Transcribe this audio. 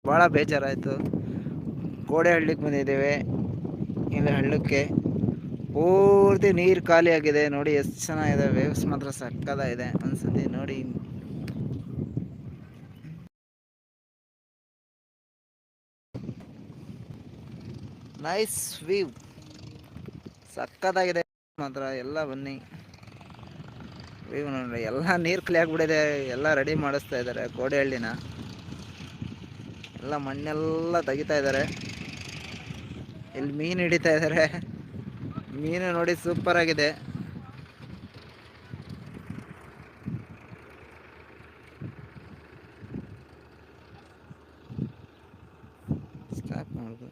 ಭಾಳ ಬೇಜಾರಾಯಿತು. ಕೋಡೆ ಹಳ್ಳಕ್ಕೆ ಬಂದಿದ್ದೇವೆ. ಇಲ್ಲಿ ಹಳ್ಳಕ್ಕೆ ಪೂರ್ತಿ ನೀರು ಖಾಲಿ ಆಗಿದೆ. ನೋಡಿ ಎಷ್ಟು ಚೆನ್ನಾಗಿದೆ, ವೇವ್ಸ್ ಮಾತ್ರ ಸಕ್ಕತ್ತಾಗಿದೆ. ಒಂದ್ಸತಿ ನೋಡಿ. ನೈಸ್ ವ್ಯೂ, ಸಕ್ಕತ್ತಾಗಿದೆ ಮಾತ್ರ. ಎಲ್ಲ ಬನ್ನಿ ವ್ಯೂ ನೋಡಿ. ಎಲ್ಲ ನೀರು ಖಾಲಿ ಆಗ್ಬಿಟ್ಟಿದೆ. ಎಲ್ಲ ರೆಡಿ ಮಾಡಿಸ್ತಾ ಇದ್ದಾರೆ ಕೋಡೆ ಹಳ್ಳಿನ. ಎಲ್ಲ ಮಣ್ಣೆಲ್ಲ ತೆಗಿತಾ ಇದ್ದಾರೆ. ಇಲ್ಲಿ ಮೀನು ಹಿಡಿತಾ ಇದ್ದಾರೆ. ಮೀನು ನೋಡಿ ಸೂಪರ್ ಆಗಿದೆ. ಸ್ಟಾಪ್ ಮಾಡೋದು.